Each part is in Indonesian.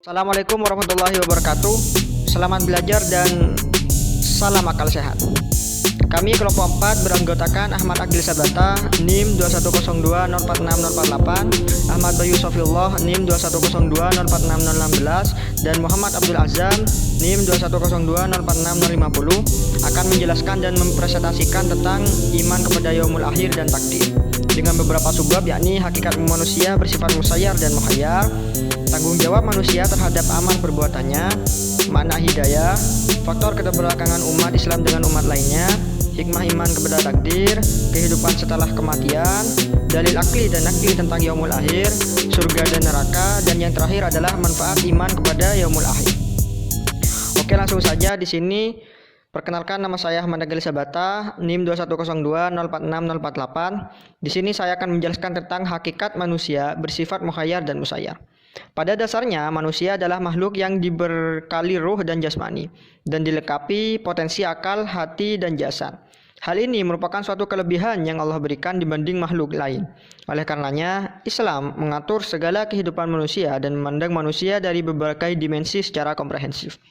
Assalamualaikum warahmatullahi wabarakatuh. Selamat belajar dan salam akal sehat. Kami kelompok 4 beranggotakan Ahmad Agil Sabata, NIM 210204648, Ahmad Bayu Sofiullah, NIM 210204616, dan Muhammad Abdul Azam, NIM 210204650 akan menjelaskan dan mempresentasikan tentang iman kepada yaumul akhir dan takdir dengan beberapa subbab, yakni hakikat manusia bersifat musayyar dan muhayyar, tanggung jawab manusia terhadap amal perbuatannya, makna hidayah, faktor keterbelakangan umat Islam dengan umat lainnya, hikmah iman kepada takdir, kehidupan setelah kematian, dalil akli dan nakli tentang yaumul akhir, surga dan neraka, dan yang terakhir adalah manfaat iman kepada yaumul akhir. Oke, langsung saja di sini. Perkenalkan, nama saya Ahmad Agil Sabata, NIM 210204648. Di sini saya akan menjelaskan tentang hakikat manusia bersifat mukhayyar dan musayyar. Pada dasarnya, manusia adalah makhluk yang diberkali ruh dan jasmani dan dilengkapi potensi akal, hati, dan jasad. Hal ini merupakan suatu kelebihan yang Allah berikan dibanding makhluk lain. Oleh karenanya, Islam mengatur segala kehidupan manusia dan memandang manusia dari berbagai dimensi secara komprehensif.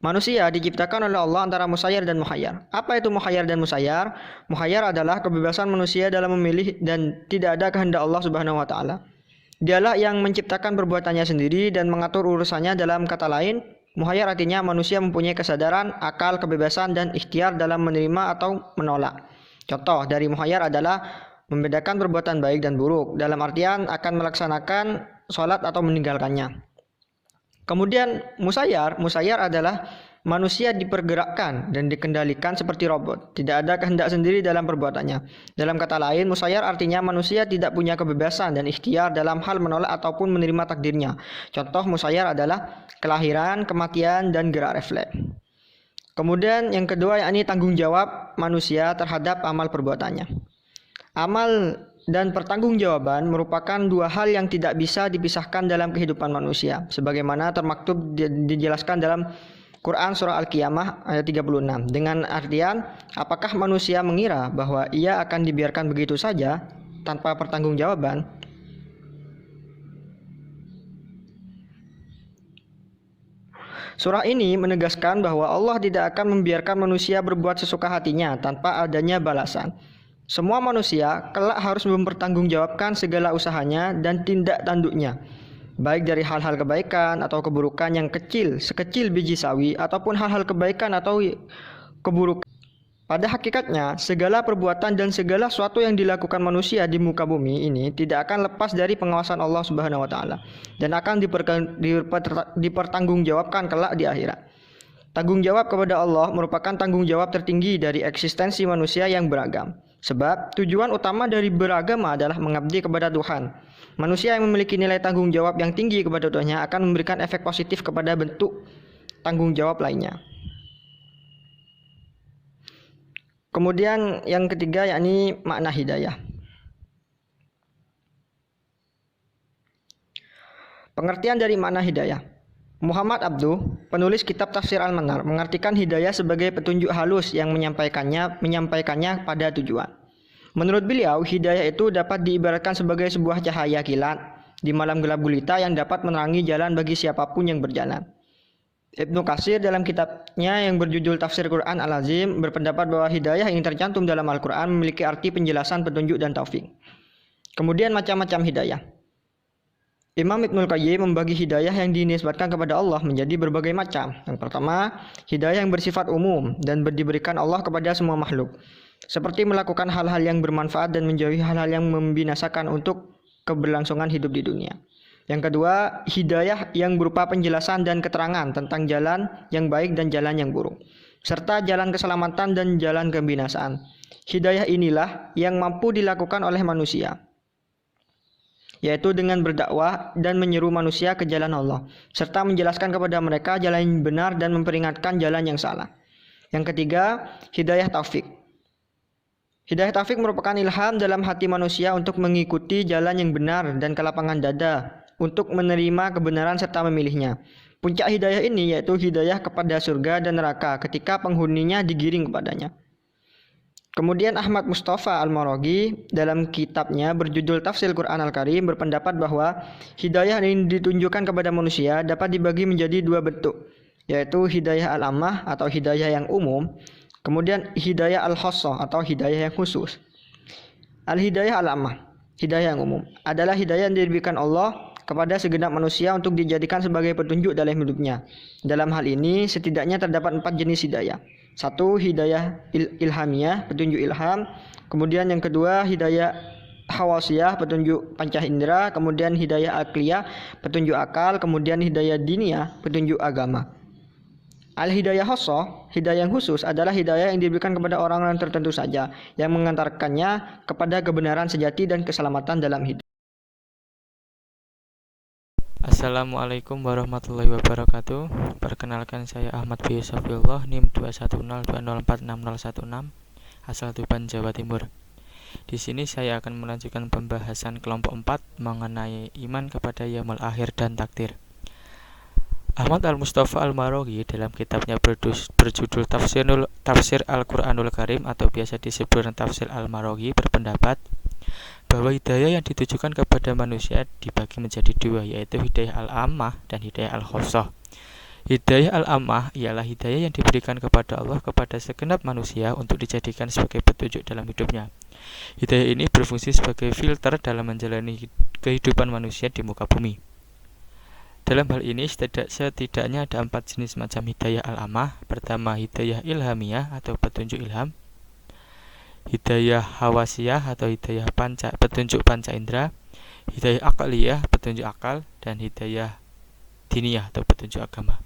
Manusia diciptakan oleh Allah antara musayyar dan muhayyar. Apa itu muhayyar dan musayyar? Muhayyar adalah kebebasan manusia dalam memilih dan tidak ada kehendak Allah Subhanahu wa taala. Dialah yang menciptakan perbuatannya sendiri dan mengatur urusannya. Dalam kata lain, muhayyar artinya manusia mempunyai kesadaran, akal, kebebasan, dan ikhtiar dalam menerima atau menolak. Contoh dari muhayyar adalah membedakan perbuatan baik dan buruk, dalam artian akan melaksanakan sholat atau meninggalkannya. Kemudian musayyar adalah manusia dipergerakkan dan dikendalikan seperti robot, tidak ada kehendak sendiri dalam perbuatannya. Dalam kata lain, musayyar artinya manusia tidak punya kebebasan dan ikhtiar dalam hal menolak ataupun menerima takdirnya. Contoh musayyar adalah kelahiran, kematian, dan gerak refleks. Kemudian yang kedua, yakni tanggung jawab manusia terhadap amal perbuatannya. Amal dan pertanggungjawaban merupakan dua hal yang tidak bisa dipisahkan dalam kehidupan manusia, sebagaimana termaktub dijelaskan dalam Quran surah Al-Qiyamah ayat 36, dengan artian, apakah manusia mengira bahwa ia akan dibiarkan begitu saja tanpa pertanggungjawaban? Surah ini menegaskan bahwa Allah tidak akan membiarkan manusia berbuat sesuka hatinya tanpa adanya balasan. Semua manusia kelak harus mempertanggungjawabkan segala usahanya dan tindak tanduknya, baik dari hal-hal kebaikan atau keburukan yang kecil, sekecil biji sawi, ataupun hal-hal kebaikan atau keburukan. Pada hakikatnya, segala perbuatan dan segala sesuatu yang dilakukan manusia di muka bumi ini tidak akan lepas dari pengawasan Allah Subhanahu wa taala dan akan dipertanggungjawabkan kelak di akhirat. Tanggung jawab kepada Allah merupakan tanggung jawab tertinggi dari eksistensi manusia yang beragam. Sebab tujuan utama dari beragama adalah mengabdi kepada Tuhan. Manusia yang memiliki nilai tanggung jawab yang tinggi kepada Tuhannya akan memberikan efek positif kepada bentuk tanggung jawab lainnya. Kemudian yang ketiga, yakni makna hidayah. Pengertian dari makna hidayah. Muhammad Abduh, penulis kitab Tafsir Al-Manar, mengartikan hidayah sebagai petunjuk halus yang menyampaikannya pada tujuan. Menurut beliau, hidayah itu dapat diibaratkan sebagai sebuah cahaya kilat di malam gelap gulita yang dapat menerangi jalan bagi siapapun yang berjalan. Ibnu Katsir dalam kitabnya yang berjudul Tafsir Quran Al-Azim berpendapat bahwa hidayah yang tercantum dalam Al-Quran memiliki arti penjelasan, petunjuk, dan taufik. Kemudian macam-macam hidayah. Imam Ibnul Qayyim membagi hidayah yang dinisbatkan kepada Allah menjadi berbagai macam. Yang pertama, hidayah yang bersifat umum dan diberikan Allah kepada semua makhluk, seperti melakukan hal-hal yang bermanfaat dan menjauhi hal-hal yang membinasakan untuk keberlangsungan hidup di dunia. Yang kedua, hidayah yang berupa penjelasan dan keterangan tentang jalan yang baik dan jalan yang buruk, serta jalan keselamatan dan jalan kebinasaan. Hidayah inilah yang mampu dilakukan oleh manusia, yaitu dengan berdakwah dan menyeru manusia ke jalan Allah, serta menjelaskan kepada mereka jalan yang benar dan memperingatkan jalan yang salah. Yang ketiga, hidayah taufik. Hidayah taufik merupakan ilham dalam hati manusia untuk mengikuti jalan yang benar dan kelapangan dada untuk menerima kebenaran serta memilihnya. Puncak hidayah ini yaitu hidayah kepada surga dan neraka ketika penghuninya digiring kepadanya. Kemudian Ahmad Mustafa Al-Maraghi dalam kitabnya berjudul Tafsir Quran Al-Karim berpendapat bahwa hidayah yang ditunjukkan kepada manusia dapat dibagi menjadi dua bentuk, yaitu hidayah al-ammah atau hidayah yang umum, kemudian hidayah al-khassah atau hidayah yang khusus. Al-hidayah al-ammah, hidayah yang umum, adalah hidayah yang diberikan Allah kepada segenap manusia untuk dijadikan sebagai petunjuk dalam hidupnya. Dalam hal ini setidaknya terdapat 4 jenis hidayah. 1. Hidayah ilhamiyah, petunjuk ilham. Kemudian yang kedua hidayah hawasiyah, petunjuk panca indera. Kemudian hidayah akliyah, petunjuk akal. Kemudian hidayah diniyah, petunjuk agama. Al-hidayah khassah, hidayah yang khusus adalah hidayah yang diberikan kepada orang-orang tertentu saja, yang mengantarkannya kepada kebenaran sejati dan keselamatan dalam hidup. Assalamualaikum warahmatullahi wabarakatuh. Perkenalkan, saya Ahmad B. Safiullah, NIM 21020460116, asal Tuban, Jawa Timur. Di sini saya akan melanjutkan pembahasan kelompok 4 mengenai iman kepada yaumul akhir dan takdir. Ahmad Al-Mustafa Al-Maraghi dalam kitabnya berjudul Tafsir Al-Quranul Karim atau biasa disebut Tafsir Al-Maraghi berpendapat bahwa hidayah yang ditujukan kepada manusia dibagi menjadi dua, yaitu hidayah al-ammah dan hidayah al-khassah. Hidayah al-ammah ialah hidayah yang diberikan kepada Allah kepada segenap manusia untuk dijadikan sebagai petunjuk dalam hidupnya. Hidayah ini berfungsi sebagai filter dalam menjalani kehidupan manusia di muka bumi. Dalam hal ini setidaknya ada 4 jenis macam hidayah al-ammah. Pertama, hidayah ilhamiyah atau petunjuk ilham, hidayah hawasiyah atau hidayah petunjuk panca indera, hidayah akaliyah, petunjuk akal, dan hidayah diniyah atau petunjuk agama.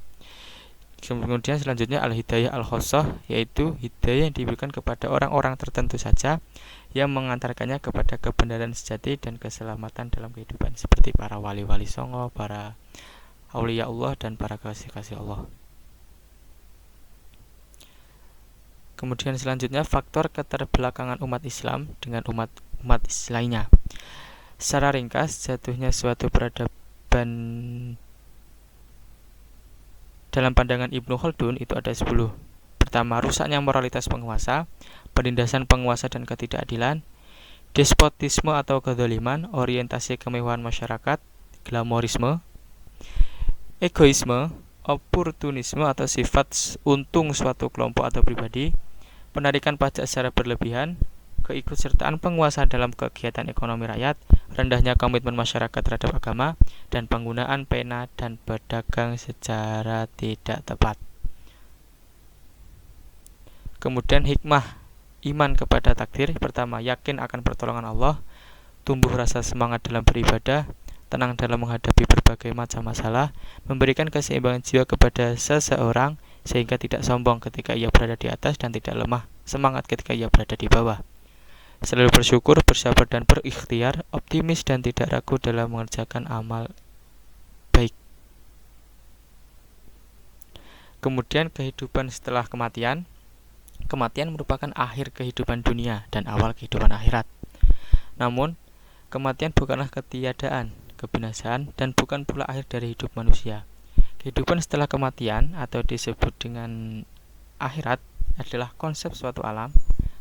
Kemudian selanjutnya al-hidayah al-khassah, yaitu hidayah yang diberikan kepada orang-orang tertentu saja yang mengantarkannya kepada kebenaran sejati dan keselamatan dalam kehidupan, seperti para wali-wali songo, para aulia Allah, dan para kasih-kasih Allah. Kemudian selanjutnya faktor keterbelakangan umat Islam dengan umat lainnya. Secara ringkas, jatuhnya suatu peradaban dalam pandangan Ibnu Khaldun itu ada 10. Pertama, rusaknya moralitas penguasa, penindasan penguasa dan ketidakadilan, despotisme atau kezaliman, orientasi kemewahan masyarakat, glamorisme, egoisme, oportunisme atau sifat untung suatu kelompok atau pribadi, penarikan pajak secara berlebihan, keikutsertaan penguasa dalam kegiatan ekonomi rakyat, rendahnya komitmen masyarakat terhadap agama, dan penggunaan pena dan pedagang secara tidak tepat. Kemudian hikmah iman kepada takdir. Pertama, yakin akan pertolongan Allah, tumbuh rasa semangat dalam beribadah, tenang dalam menghadapi berbagai macam masalah, memberikan keseimbangan jiwa kepada seseorang sehingga tidak sombong ketika ia berada di atas dan tidak lemah semangat ketika ia berada di bawah. Selalu bersyukur, bersabar dan berikhtiar, optimis dan tidak ragu dalam mengerjakan amal baik. Kemudian kehidupan setelah kematian. Kematian merupakan akhir kehidupan dunia dan awal kehidupan akhirat. Namun, kematian bukanlah ketiadaan, kebinasaan, dan bukan pula akhir dari hidup manusia. Kehidupan setelah kematian atau disebut dengan akhirat adalah konsep suatu alam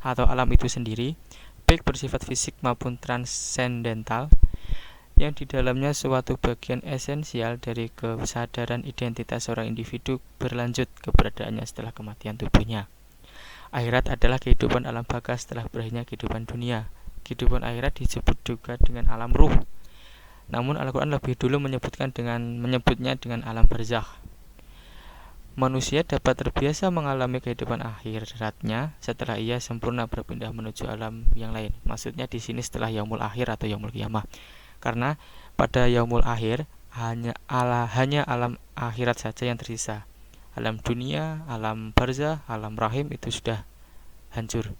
atau alam itu sendiri, baik bersifat fisik maupun transendental, yang di dalamnya suatu bagian esensial dari kesadaran identitas seorang individu berlanjut keberadaannya setelah kematian tubuhnya. Akhirat adalah kehidupan alam baka setelah berakhirnya kehidupan dunia. Kehidupan akhirat disebut juga dengan alam ruh. Namun Al-Quran lebih dulu menyebutnya dengan alam barzakh. Manusia dapat terbiasa mengalami kehidupan akhiratnya setelah ia sempurna berpindah menuju alam yang lain. Maksudnya di sini setelah yaumul akhir atau yaumul qiyamah. Karena pada yaumul akhir hanya alam akhirat saja yang tersisa. Alam dunia, alam barzakh, alam rahim itu sudah hancur.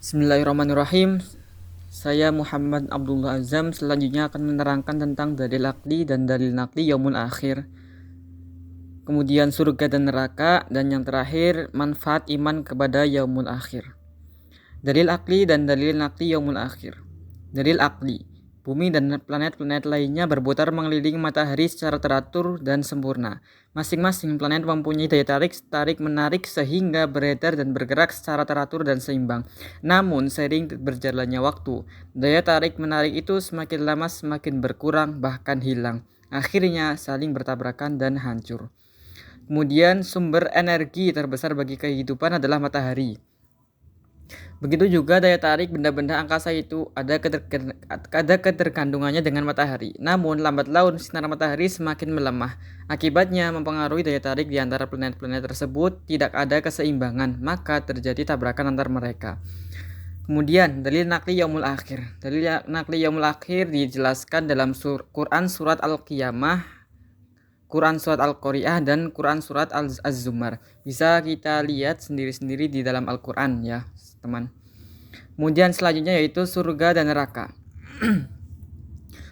Bismillahirrahmanirrahim. Saya Muhammad Abdullah Azam selanjutnya akan menerangkan tentang dalil akli dan dalil nakli yaumul akhir. Kemudian surga dan neraka, dan yang terakhir manfaat iman kepada yaumul akhir. Dalil akli dan dalil nakli yaumul akhir. Dalil akli. Bumi dan planet-planet lainnya berputar mengelilingi matahari secara teratur dan sempurna. Masing-masing planet mempunyai daya tarik-menarik sehingga beredar dan bergerak secara teratur dan seimbang. Namun, seiring berjalannya waktu, daya tarik-menarik itu semakin lama semakin berkurang, bahkan hilang. Akhirnya saling bertabrakan dan hancur. Kemudian, sumber energi terbesar bagi kehidupan adalah matahari. Begitu juga daya tarik benda-benda angkasa itu ada keterkandungannya dengan matahari. Namun lambat laun sinar matahari semakin melemah. Akibatnya mempengaruhi daya tarik di antara planet-planet tersebut, tidak ada keseimbangan, maka terjadi tabrakan antar mereka. Kemudian dalil nakli yaumul akhir. Dalil nakli yaumul akhir dijelaskan dalam Quran surat Al-Qiyamah, Quran surat Al-Qari'ah, dan Quran surat Az-Zumar. Bisa kita lihat sendiri-sendiri di dalam Al-Quran ya teman. Kemudian selanjutnya yaitu surga dan neraka.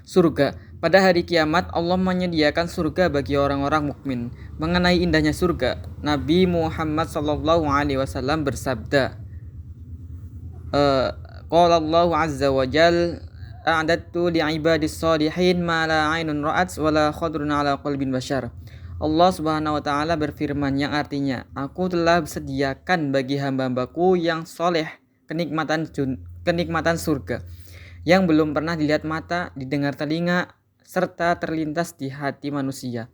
Surga. Pada hari kiamat Allah menyediakan surga bagi orang-orang mukmin. Mengenai indahnya surga, Nabi Muhammad SAW bersabda, Qala Allah azza wa jal, a'adattu li'ibadis salihin ma la 'ainun ra'at wa la khadrun 'ala qalbin bashar. Allah Subhanahu wa taala berfirman yang artinya, aku telah sediakan bagi hamba-hambaku yang soleh kenikmatan surga yang belum pernah dilihat mata, didengar telinga, serta terlintas di hati manusia.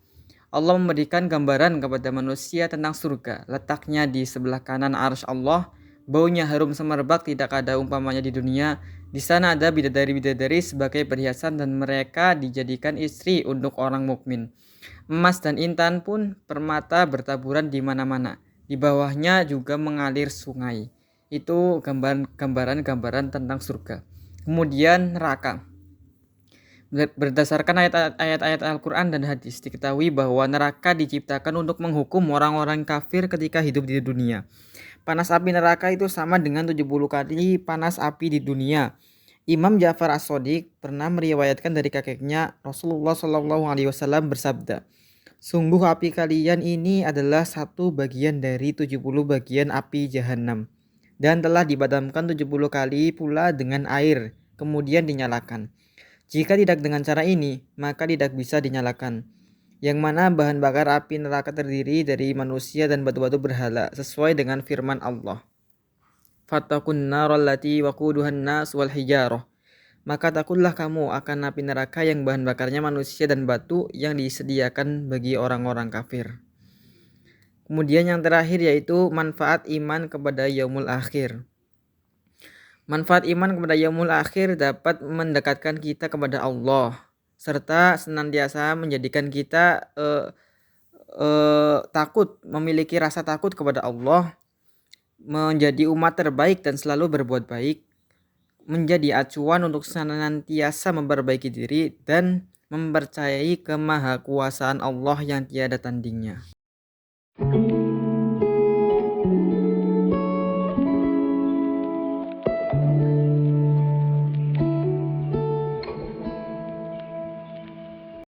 Allah memberikan gambaran kepada manusia tentang surga. Letaknya di sebelah kanan arsy Allah, baunya harum semerbak, tidak ada umpamanya di dunia. Di sana ada bidadari-bidadari sebagai perhiasan dan mereka dijadikan istri untuk orang mukmin. Emas dan intan pun permata bertaburan di mana-mana. Di bawahnya juga mengalir sungai. Itu gambaran-gambaran tentang surga. Kemudian neraka. Berdasarkan ayat-ayat Al-Quran dan hadis, diketahui bahwa neraka diciptakan untuk menghukum orang-orang kafir ketika hidup di dunia. Panas api neraka itu sama dengan 70 kali panas api di dunia. Imam Ja'far As-Shadiq pernah meriwayatkan dari kakeknya, Rasulullah SAW bersabda, sungguh api kalian ini adalah satu bagian dari 70 bagian api jahanam, dan telah dipadamkan 70 kali pula dengan air, kemudian dinyalakan. Jika tidak dengan cara ini, maka tidak bisa dinyalakan. Yang mana bahan bakar api neraka terdiri dari manusia dan batu-batu berhala, sesuai dengan firman Allah. Fattaqun naral lati waquduhan nas wal hijarah. Maka takutlah kamu akan api neraka yang bahan bakarnya manusia dan batu yang disediakan bagi orang-orang kafir. Kemudian yang terakhir yaitu manfaat iman kepada yaumul akhir. Manfaat iman kepada yaumul akhir dapat mendekatkan kita kepada Allah, serta senantiasa menjadikan kita takut, memiliki rasa takut kepada Allah, menjadi umat terbaik dan selalu berbuat baik, menjadi acuan untuk senantiasa memperbaiki diri, dan mempercayai kemahakuasaan Allah yang tiada tandingnya.